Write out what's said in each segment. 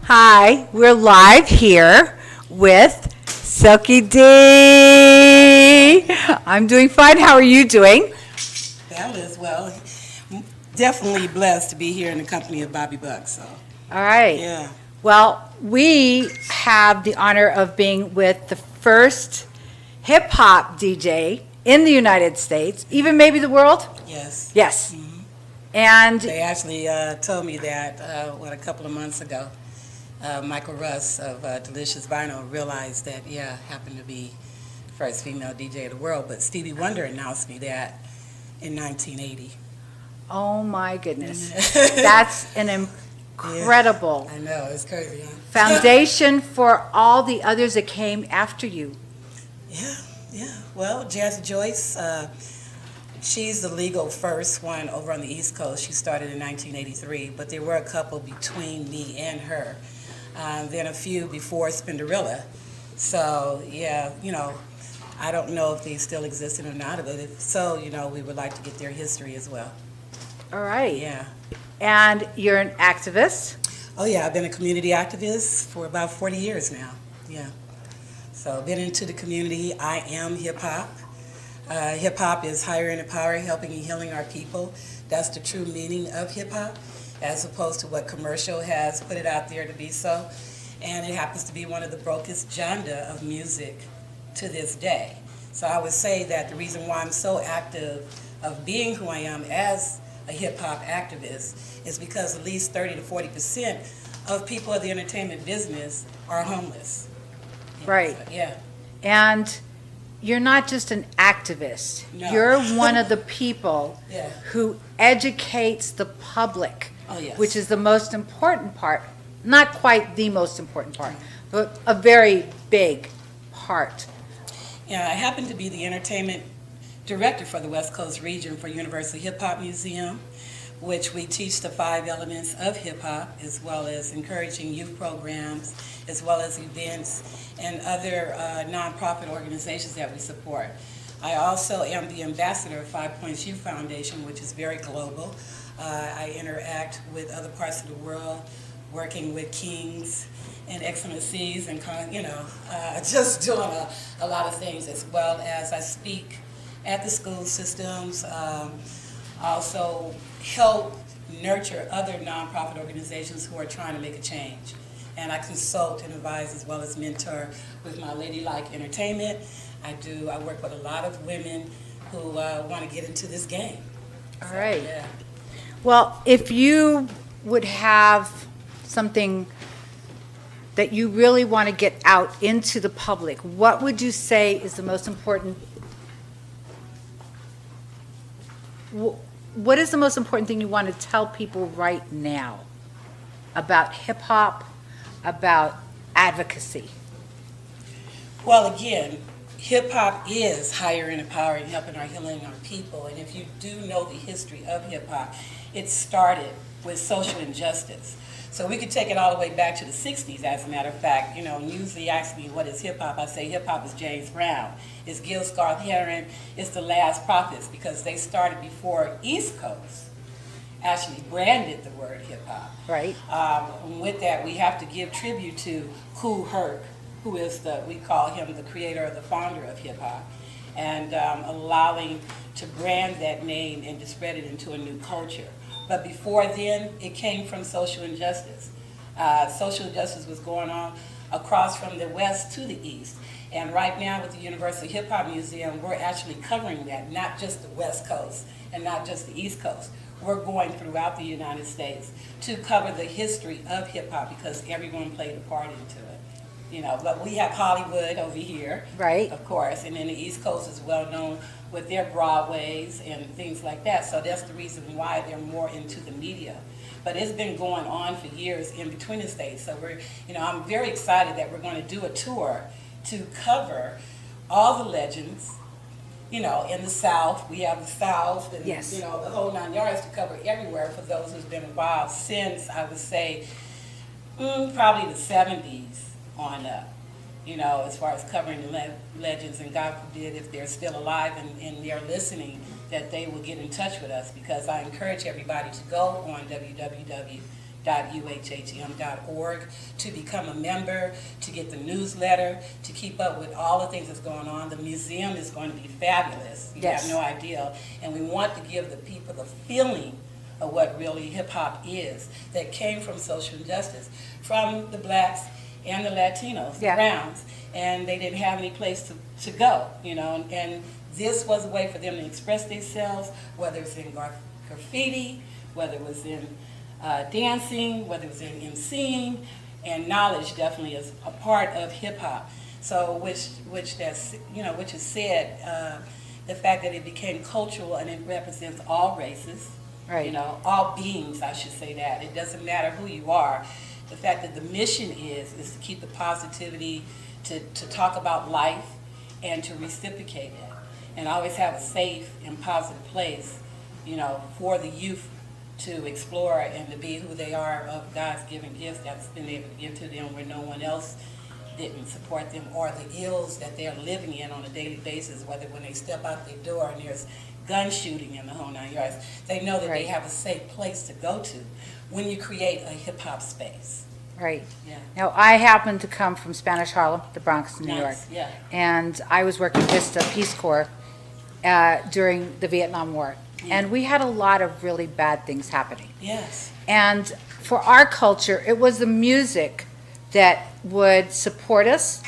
Hi, we're live here with Silky D. I'm doing fine. How are you doing? Well as well. Definitely blessed to be here in the company of Bobby Buck. So. All right. Yeah. Well, we have the honor of being with the first hip hop DJ in the United States, even maybe the world. Yes. Yes. Mm-hmm. And They actually told me that a couple of months ago. Michael Russ of Delicious Vinyl realized that, happened to be the first female DJ of the world. But Stevie Wonder announced me that in 1980. oh my goodness, that's an incredible I know, it's crazy, huh? foundation for all the others that came after you. Yeah. Well, Jazzy Joyce, she's the legal first one over on the East Coast. She started in 1983, but there were a couple between me and her. Then a few before Spinderella. So, I don't know if they still existed or not, but if so, we would like to get their history as well. All right. Yeah. And you're an activist? Oh, yeah, I've been a community activist for about 40 years now. Yeah. So, been into the community. I am hip-hop. Hip-hop is higher in the power, helping and healing our people. That's the true meaning of hip-hop, as opposed to what commercial has put it out there to be so. And it happens to be one of the brokest genre of music to this day. So I would say that the reason why I'm so active of being who I am as a hip-hop activist is because at least 30 to 40% of people of the entertainment business are homeless. Right. So, yeah. And you're not just an activist. No. You're one of the people Yeah. who educates the public, Oh, yes. which is the most important part. Not quite the most important part, but a very big part. Yeah, I happen to be the entertainment director for the West Coast region for Universal Hip Hop Museum, which we teach the 5 elements of hip hop, as well as encouraging youth programs, as well as events and other nonprofit organizations that we support. I also am the ambassador of 5 Points Youth Foundation, which is very global. I interact with other parts of the world, working with kings and excellencies and, just doing a lot of things, as well as I speak at the school systems, also help nurture other nonprofit organizations who are trying to make a change. And I consult and advise as well as mentor with my Ladylike Entertainment. I work with a lot of women who want to get into this game. All So, right. Yeah. Well, if you would have something that you really want to get out into the public, what would you say is the most important? What is the most important thing you want to tell people right now about hip hop, about advocacy? Well, again, hip hop is higher in the power and helping our healing our people. And if you do know the history of hip hop, it started with social injustice. So we could take it all the way back to the 60s, as a matter of fact. Usually ask me, what is hip hop? I say hip hop is James Brown, it's Gil Scott-Heron, it's the Last Prophets, because they started before East Coast actually branded the word hip hop. Right. With that, we have to give tribute to Kool Herc, who is we call him the creator or the founder of hip hop, and allowing to brand that name and to spread it into a new culture. But before then, it came from social injustice. Social injustice was going on across from the west to the east. And right now with the Universal Hip Hop Museum, we're actually covering that, not just the West Coast and not just the East Coast. We're going throughout the United States to cover the history of hip hop because everyone played a part into it. But we have Hollywood over here, Right. of course, and then the East Coast is well known with their Broadways and things like that. So that's the reason why they're more into the media. But it's been going on for years in between the states. So I'm very excited that we're going to do a tour to cover all the legends. In the South, we have the South and Yes. the whole 9 yards to cover everywhere for those who's been involved since, I would say, probably the 70s on up. you know, as far as covering the legends, and God forbid if they're still alive and they're listening, that they will get in touch with us, because I encourage everybody to go on www.uhhm.org to become a member, to get the newsletter, to keep up with all the things that's going on. The museum is going to be fabulous. You Yes. have no idea. And we want to give the people the feeling of what really hip-hop is, that came from social injustice, from the blacks and the Latinos, the Yeah. Browns, and they didn't have any place to go, you know, and this was a way for them to express themselves, whether it's in graffiti, whether it was in dancing, whether it was in emceeing, and knowledge definitely is a part of hip-hop. So which is said, the fact that it became cultural and it represents all races, Right. you know, all beings, I should say that. It doesn't matter who you are. The fact that the mission is to keep the positivity, to talk about life, and to reciprocate it. And always have a safe and positive place, you know, for the youth to explore and to be who they are, of God's given gifts that's been able to give to them where no one else didn't support them, or the ills that they're living in on a daily basis, whether when they step out their door and there's gun shooting in the whole 9 yards, they know that Right. they have a safe place to go to when you create a hip-hop space. Right. Yeah. Now, I happen to come from Spanish Harlem, the Bronx, New York. Nice, yeah. And I was working Vista Peace Corps during the Vietnam War. Yeah. And we had a lot of really bad things happening. Yes. And for our culture, it was the music that would support us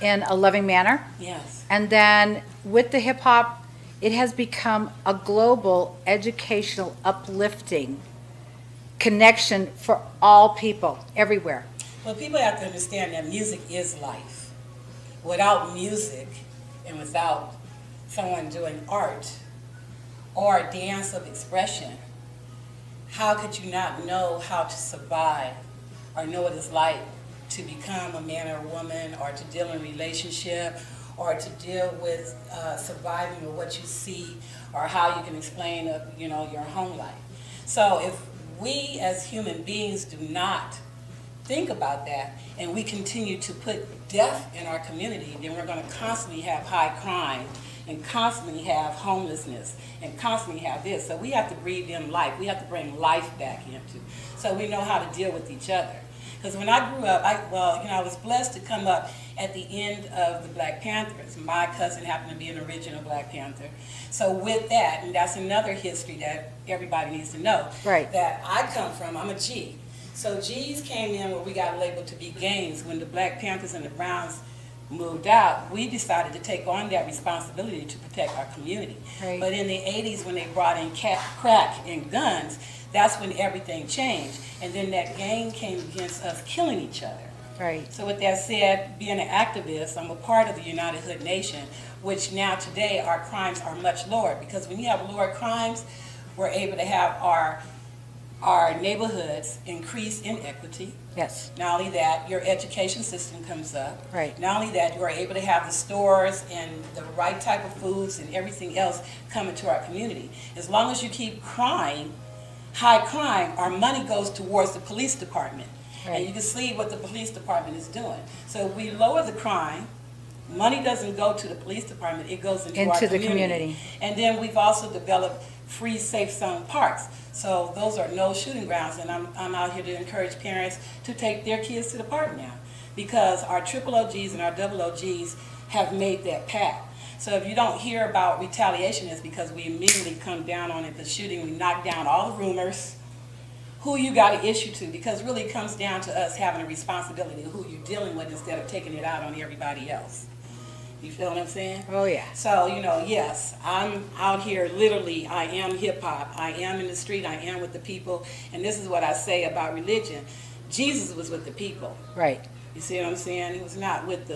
in a loving manner. Yes. And then with the hip hop, it has become a global, educational, uplifting connection for all people, everywhere. Well, people have to understand that music is life. Without music and without someone doing art or dance of expression, how could you not know how to survive or know what it's like to become a man or a woman, or to deal in a relationship, or to deal with surviving with what you see, or how you can explain your home life. So if we as human beings do not think about that, and we continue to put death in our community, then we're going to constantly have high crime, and constantly have homelessness, and constantly have this. So we have to breathe in life. We have to bring life back into, so we know how to deal with each other. Because when I grew up, I was blessed to come up at the end of the Black Panthers. My cousin happened to be an original Black Panther. So with that, and that's another history that everybody needs to know, Right. that I come from, I'm a G. So G's came in where we got labeled to be gangs. When the Black Panthers and the Browns moved out, we decided to take on that responsibility to protect our community. Right. But in the 80s, when they brought in crack and guns, that's when everything changed. And then that gang came against us killing each other. Right. So with that said, being an activist, I'm a part of the United Hood Nation, which now today our crimes are much lower, because when you have lower crimes, we're able to have our neighborhoods increase in equity. Yes. Not only that, your education system comes up. Right. Not only that, you are able to have the stores and the right type of foods and everything else come into our community. As long as you keep high crime, our money goes towards the police department. Right. And you can see what the police department is doing. So if we lower the crime, money doesn't go to the police department, it goes into our the community. And then we've also developed free safe zone parks. So those are no shooting grounds, and I'm out here to encourage parents to take their kids to the park now, because our triple OGs and our double OGs have made that path. So if you don't hear about retaliation, it's because we immediately come down on it, the shooting, we knock down all the rumors, who you got to issue to, because really it comes down to us having a responsibility of who you're dealing with instead of taking it out on everybody else. You feel what I'm saying? Oh, yeah. So, yes, I'm out here literally, I am hip-hop. I am in the street, I am with the people. And this is what I say about religion. Jesus was with the people. Right. You see what I'm saying? He was not with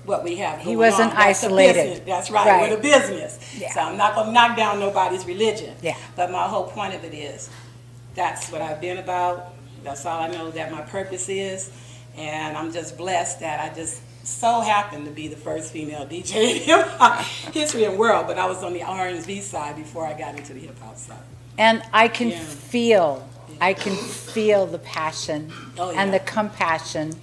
what we have going He wasn't on. That's the isolated. business. That's right, Right. with a business. Yeah. So I'm not going to knock down nobody's religion. Yeah. But my whole point of it is, that's what I've been about. That's all I know that my purpose is. And I'm just blessed that I just so happened to be the first female DJ in hip-hop history and world, but I was on the R&B side before I got into the hip-hop side. And I can Yeah. feel the passion Oh, yeah. and the compassion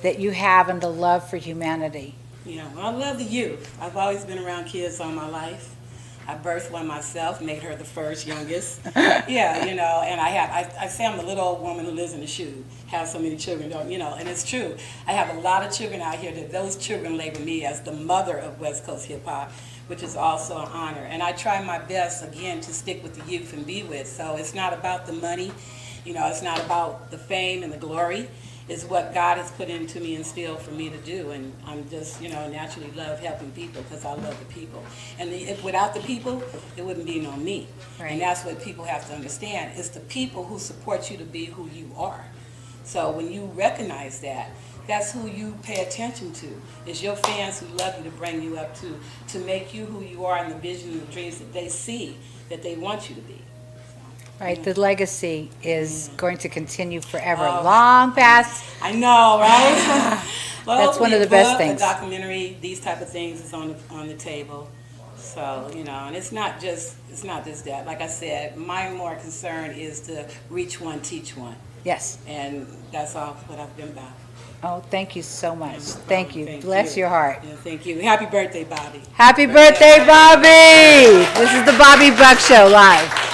that you have and the love for humanity? Yeah, well, I love the youth. I've always been around kids all my life. I birthed one myself, made her the first youngest. Yeah, and I say I'm the little old woman who lives in a shoe, have so many children, and it's true. I have a lot of children out here that those children label me as the mother of West Coast hip hop, which is also an honor. And I try my best, again, to stick with the youth and be with. So it's not about the money, it's not about the fame and the glory. Is what God has put into me and still for me to do. And I'm just, naturally love helping people because I love the people. And if without the people, it wouldn't be no me. Right. And that's what people have to understand. It's the people who support you to be who you are. So when you recognize that, that's who you pay attention to. It's your fans who love you to bring you up to make you who you are and the vision and the dreams that they see, that they want you to be. Right, the legacy is going to continue forever, Oh. long past. I know, right? Well, That's one of the best things. A documentary, these type of things is on the table. So, and it's not just that. Like I said, my more concern is to reach one, teach one. Yes. And that's all what I've been about. Oh, thank you so much. No Thank problem. you. Thank Bless you. your heart. Yeah, thank you. Happy birthday, Bobby. Happy birthday, Bobby! This is the Bobby Buck Show live.